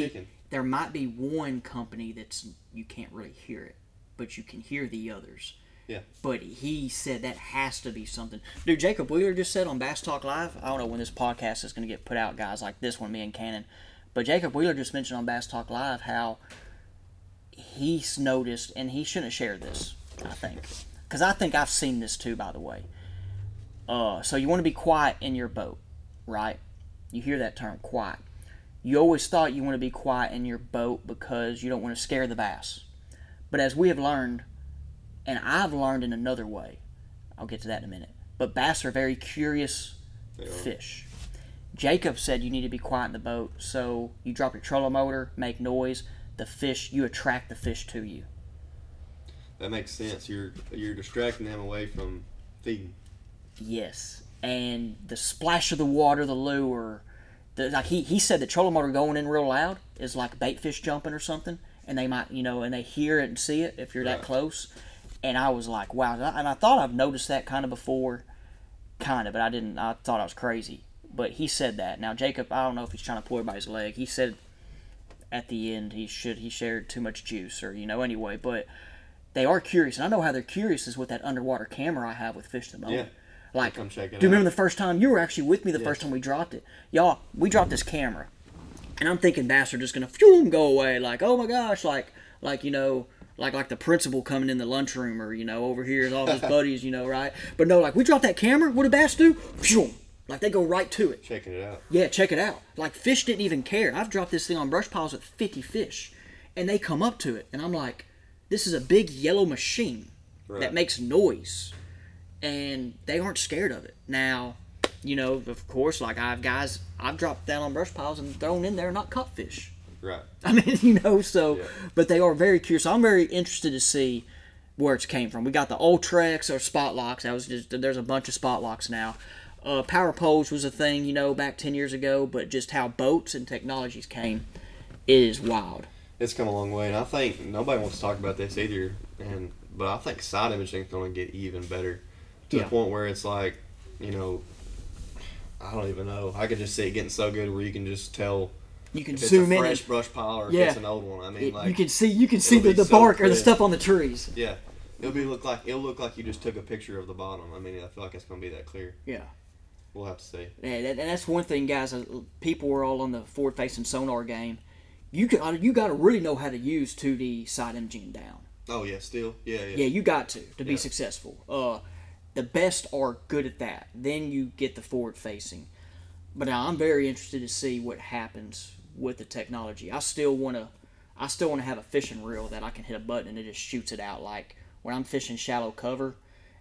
be one company that's you can't really hear it, but you can hear the others. Yeah. But he said that has to be something. Dude, Jacob Wheeler just said on Bass Talk Live, I don't know when this podcast is going to get put out, guys, like this one, me and Kanon, but Jacob Wheeler just mentioned on Bass Talk Live how he's noticed, and he shouldn't have shared this, I think. Because I think I've seen this too, by the way. So you want to be quiet in your boat, right? You hear that term, quiet. You always thought you want to be quiet in your boat because you don't want to scare the bass. But as we have learned, and I've learned in another way, I'll get to that in a minute, but bass are very curious fish. Jacob said you need to be quiet in the boat, so you drop your trolling motor, make noise, the fish, you attract the fish to you. That makes sense. You're distracting them away from feeding. Yes, and the splash of the water, the lure, like he said the trolling motor going in real loud is like bait fish jumping or something, and they might, and they hear it and see it if you're that close. And I was like, wow, and I thought I've noticed that kind of before, but I didn't. I thought I was crazy. But he said that. Now Jacob, I don't know if he's trying to pull everybody's leg. He said at the end he shared too much juice or anyway, but they are curious, and I know how they're curious is with that underwater camera I have with Fish the Moment. Yeah. Like, come check it out. Do you remember the first time you were actually with me the first time we dropped it? Y'all, we dropped this camera, and I'm thinking bass are just gonna go away, like, oh my gosh, like the principal coming in the lunchroom, or over here is all his buddies, right? But no, like we dropped that camera. What do bass do? Like they go right to it. Checking it out. Yeah, check it out. Like fish didn't even care. I've dropped this thing on brush piles with 50 fish, and they come up to it, and I'm like, this is a big yellow machine that makes noise, and they aren't scared of it. Now, of course, like I've dropped that on brush piles and thrown in there and not caught fish. Right. I mean, but they are very curious. I'm very interested to see where it came from. We got the Ultrex or spot locks. There's a bunch of spot locks now. Power poles was a thing, back 10 years ago, but just how boats and technologies came, it is wild. It's come a long way, and I think nobody wants to talk about this either. But I think side imaging is going to get even better to the point where it's like, I don't even know. I could just see it getting so good where you can just tell. You can if zoom it's a in. fresh brush pile or if it's an old one. I mean, you can see the bark or the stuff on the trees. Yeah, it'll look like you just took a picture of the bottom. I mean, I feel like it's going to be that clear. Yeah. We'll have to see. Yeah, and that's one thing, guys. People were all on the forward-facing sonar game. You got to really know how to use 2D side imaging down. Oh yeah, still, yeah. Yeah, you got to be successful. The best are good at that. Then you get the forward-facing. But now I'm very interested to see what happens with the technology. I still want to have a fishing reel that I can hit a button and it just shoots it out. Like when I'm fishing shallow cover,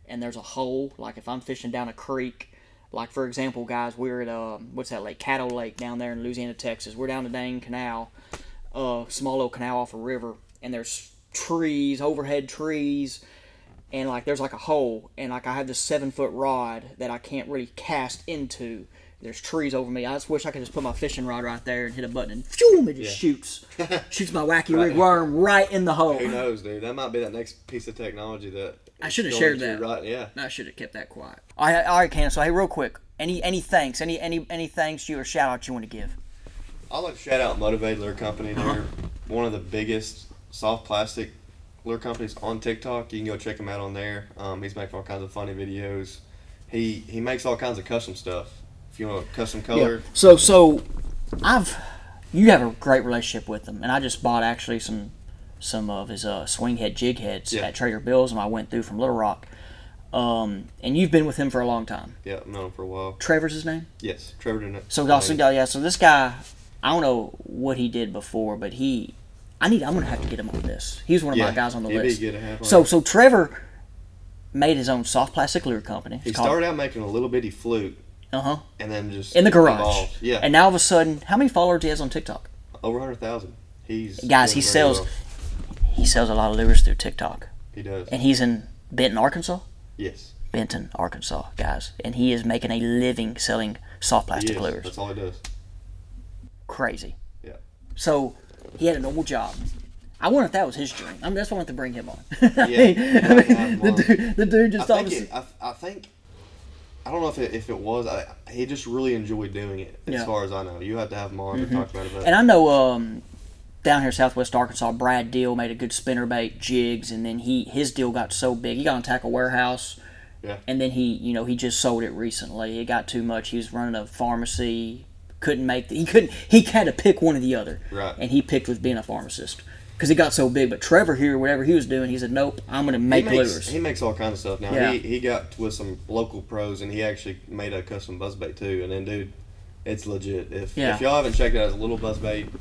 and there's a hole. Like if I'm fishing down a creek. Like, for example, guys, we're at, what's that lake? Caddo Lake down there in Louisiana, Texas. We're down the dang canal, small little canal off a river, and there's trees, overhead trees, and, like, there's, like, a hole, and, like, I have this 7-foot rod that I can't really cast into. There's trees over me. I just wish I could just put my fishing rod right there and hit a button, and phew, it just shoots my wacky rig worm right in the hole. Who knows, dude? That might be that next piece of technology that... I should have shared that. Right, yeah. I should have kept that quiet. All right, Kanon. So, hey, real quick, any thanks, any thanks you or shout outs you want to give? I'd like to shout out Motivate Lure Company. They're one of the biggest soft plastic lure companies on TikTok. You can go check him out on there. He's making all kinds of funny videos. He makes all kinds of custom stuff. If you want a custom color. Yeah. So you have a great relationship with him, and I just bought actually some of his swing head jig heads at Trader Bill's, and I went through from Little Rock. And you've been with him for a long time. Yeah, I've known him for a while. Trevor's his name? Yes, Trevor did it. So this guy, I don't know what he did before, but I'm gonna have to get him on this. He's one of my guys on the list. He'd be good to have on. So Trevor made his own soft plastic lure company. He started out making a little bitty flute. And then just in the garage. Evolved. Yeah. And now all of a sudden, how many followers he has on TikTok? Over 100,000. He sells a lot of lures through TikTok. He does. And he's in Benton, Arkansas? Yes. Benton, Arkansas, guys. And he is making a living selling soft plastic lures. That's all he does. Crazy. Yeah. So he had a normal job. I wonder if that was his dream. That's why I wanted to bring him on. The dude just I think I don't know if it was. He just really enjoyed doing it, as far as I know. You have to have him on to talk about it. And I know down here in southwest Arkansas, Brad Deal made a good spinnerbait jigs, and then his deal got so big. He got on Tackle Warehouse, and then he just sold it recently. It got too much. He was running a pharmacy. He had to pick one or the other. Right. And he picked with being a pharmacist. Because it got so big. But Trevor here, whatever he was doing, he said, nope, I'm going to make lures. He makes all kinds of stuff now. Yeah. He got with some local pros, and he actually made a custom buzzbait too. And then, dude, it's legit. If y'all haven't checked it out as a little buzzbait,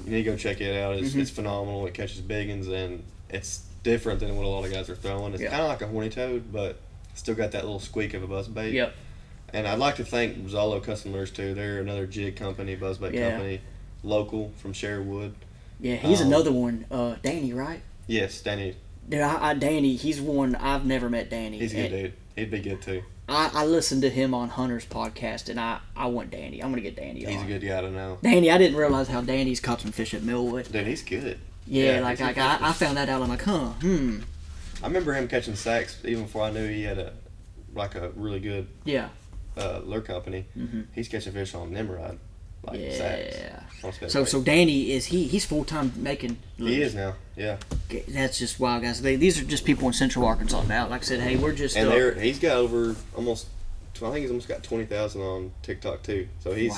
you need to go check it out. It's phenomenal. It catches big ones, and it's different than what a lot of guys are throwing. It's kind of like a horny toad, but still got that little squeak of a buzzbait. Yep. And I'd like to thank Zolo Custom Lures too. They're another jig company, buzzbait company, local from Sherwood. Yeah, he's another one. Danny, right? Yes, Danny. Dude, Danny, he's one. I've never met Danny. He's a good dude. He'd be good too. I listened to him on Hunter's podcast, and I want Danny. I'm going to get Danny on. He's a good guy to know. Danny, I didn't realize how Danny's caught some fish at Millwood. Dude, he's good. Yeah, I found that out. I'm like, I remember him catching sacks even before I knew he had a really good lure company. He's catching fish on Nimrod. Sacks. So Danny he's full time making lures. He is now, yeah. That's just wild, guys. These are just people in Central Arkansas now. Like I said, hey, we're just he's got over almost got 20,000 on TikTok too. So he's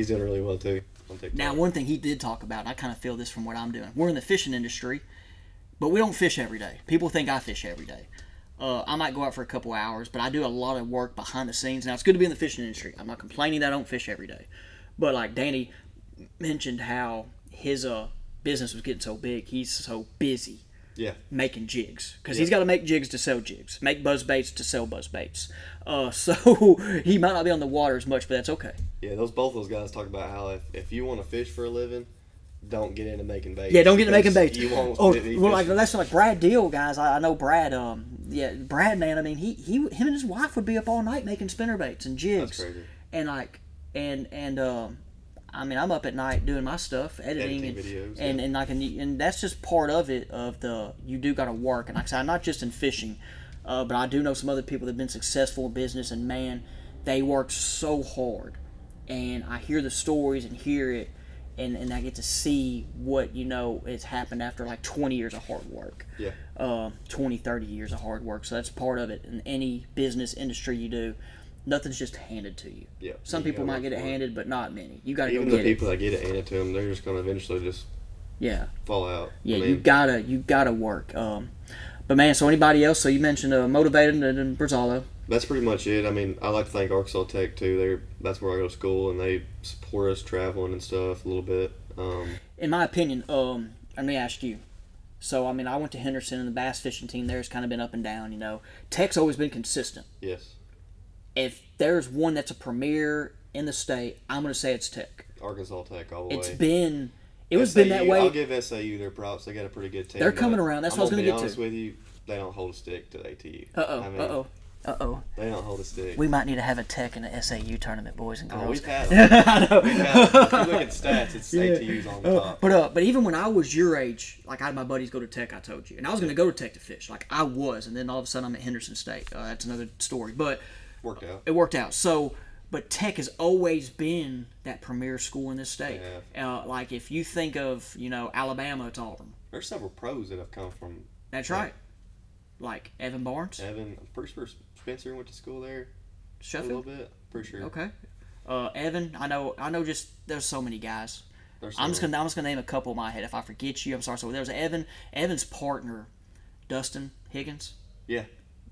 doing really well too on TikTok. Now, one thing he did talk about, and I kind of feel this from what I'm doing. We're in the fishing industry, but we don't fish every day. People think I fish every day. I might go out for a couple hours, but I do a lot of work behind the scenes. Now, it's good to be in the fishing industry. I'm not complaining that I don't fish every day. But like Danny mentioned how his business was getting so big, he's so busy making jigs. Because he's got to make jigs to sell jigs, make buzz baits to sell buzz baits. So he might not be on the water as much, but that's okay. Yeah, both those guys talk about how if you want to fish for a living, don't get into making baits. Yeah, don't get into making baits. You won't well, like that's like Brad Deal, guys. I know Brad. Brad, man. I mean, him and his wife would be up all night making spinner baits and jigs. That's crazy. And like, I mean, I'm up at night doing my stuff, editing videos, and that's just part of it. You do got to work, and like I said, not just in fishing, but I do know some other people that have been successful in business, and man, they work so hard, and I hear the stories and hear it, and I get to see what has happened after like 20 years of hard work. Yeah. 20, 30 years of hard work. So that's part of it in any business industry you do. Nothing's just handed to you. Yeah. Some people might get it handed, but not many. You got to go get it. Even the people that get it handed to them, they're just going to eventually just fall out. Yeah, you gotta work. But man, so anybody else? So you mentioned Motivated and Brazalo. That's pretty much it. I mean, I like to thank Arkansas Tech too. That's where I go to school, and they support us traveling and stuff a little bit. In my opinion, let me ask you. So I mean, I went to Henderson, and the bass fishing team there has kind of been up and down. Tech's always been consistent. Yes. If there's one that's a premier in the state, I'm going to say it's Tech. Arkansas Tech all the way. It's been that way. I'll give SAU their props. They got a pretty good team. They're coming around. That's what I was going to get to. To be honest with you, they don't hold a stick to ATU. Uh-oh. They don't hold a stick. We might need to have a Tech in the SAU tournament, boys and girls. Oh, we've had them. I know. We've had them. If you look at stats, it's ATU's on top. But even when I was your age, like I had my buddies go to Tech, I told you. And I was going to go to Tech to fish. Like I was. And then all of a sudden I'm at Henderson State. That's another story. But it worked out. So, but Tech has always been that premier school in this state. Yeah. Like if you think of, Alabama, it's Auburn. There's several pros that have come from. That's right. Like Evan Barnes. I'm pretty sure Spencer went to school there. Sheffield? A little bit. Pretty sure. Okay. Evan, I know. Just there's so many guys. I'm just gonna name a couple in my head. If I forget you, I'm sorry. So there's Evan. Evan's partner, Dustin Higgins. Yeah.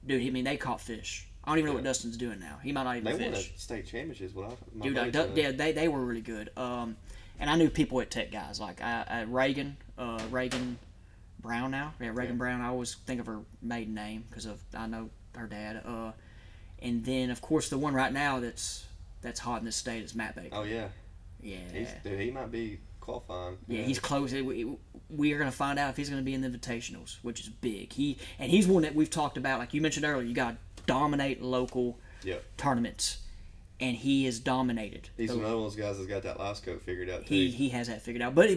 Dude, they caught fish. I don't even know what Dustin's doing now. He might not even fish. They won a state championships without my Dude, they were really good. And I knew people at Tech, guys. Like Reagan Brown now. Yeah, Reagan Brown. I always think of her maiden name because I know her dad. And then, of course, the one right now that's hot in this state is Matt Baker. Oh, yeah. Yeah. He might be qualifying. Yeah, he's close. We are going to find out if he's going to be in the Invitationals, which is big. He's one that we've talked about. Like you mentioned earlier, you got to dominate local tournaments, and he has dominated. He's one of those guys that's got that last coat figured out too. He has that figured out, but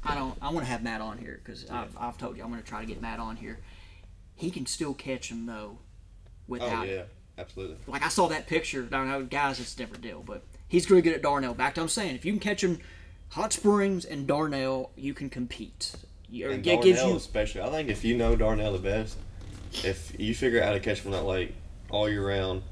I want to have Matt on here because I've told you I'm going to try to get Matt on here. He can still catch him though, without. Oh yeah, absolutely. Like I saw that picture. I don't know, guys, it's a different deal, but he's really good at Darnell. Back to I'm saying, if you can catch him, Hot Springs and Darnell, you can compete. And Darnell especially. I think if you know Darnell the best, if you figure out how to catch from that lake all year round.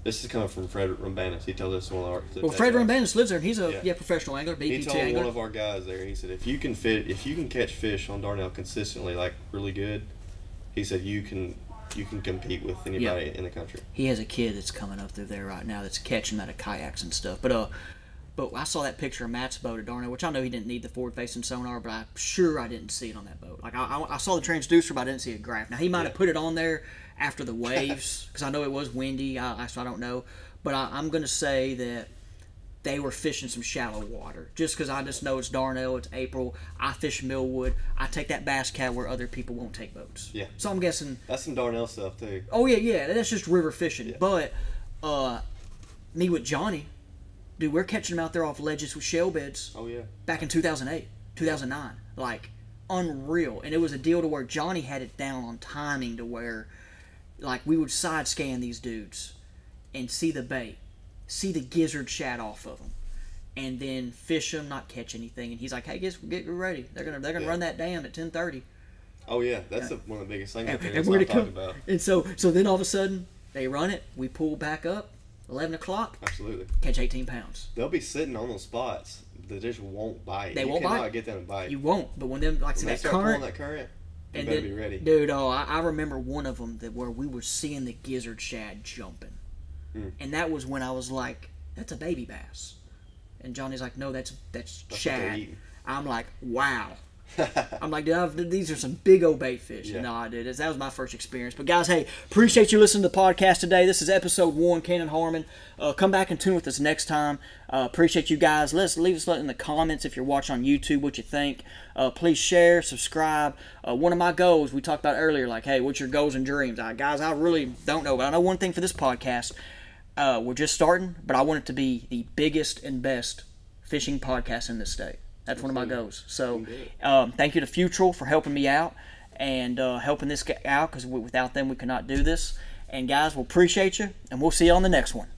This is coming from Fred Rumbanis. He tells us one of our. Well, Fred Rumbanis lives there. He's a professional angler, BPT he told angler. One of our guys there. He said if you can catch fish on Darnell consistently, like really good, he said you can compete with anybody in the country. He has a kid that's coming up through there right now that's catching out of kayaks and stuff. But I saw that picture of Matt's boat at Darnell, which I know he didn't need the forward-facing sonar, but I'm sure I didn't see it on that boat. Like I saw the transducer, but I didn't see a graph. Now he might have put it on there after the waves because I know it was windy. So I don't know, but I'm going to say that they were fishing some shallow water just because I just know it's Darnell, it's April. I fish Millwood. I take that bass cat where other people won't take boats. Yeah. So I'm guessing that's some Darnell stuff too. Oh yeah, that's just river fishing. Yeah. But me with Johnny. Dude, we're catching them out there off ledges with shell beds. Oh, yeah. Back in 2008, 2009. Like, unreal. And it was a deal to where Johnny had it down on timing to where, like, we would side scan these dudes and see the bait, see the gizzard shad off of them, and then fish them, not catch anything. And he's like, hey, get ready. They're gonna run that dam at 10:30. Oh, yeah. That's one of the biggest things and we're talking about. And so then all of a sudden, they run it. We pull back up. 11 o'clock. Absolutely. Catch 18 pounds. They'll be sitting on those spots. They just won't bite. They won't bite. You cannot get them to bite. You won't. But when them, like, when that start current. Pulling that current, you and better then, be ready. Dude, I remember one of them where we were seeing the gizzard shad jumping. And that was when I was like, that's a baby bass. And Johnny's like, no, that's shad. I'm like, wow. I'm like, dude, these are some big old bait fish. Yeah. No, dude, that was my first experience. But guys, hey, appreciate you listening to the podcast today. This is episode 1, Kanon Harmon. Come back and tune with us next time. Appreciate you guys. Leave us in the comments if you're watching on YouTube what you think. Please share, subscribe. One of my goals, we talked about earlier, like, hey, what's your goals and dreams? Guys, I really don't know, but I know one thing for this podcast. We're just starting, but I want it to be the biggest and best fishing podcast in this state. That's one of my goals. So thank you to Futrell for helping me out and helping this out, because without them we could not do this. And guys, we'll appreciate you, and we'll see you on the next one.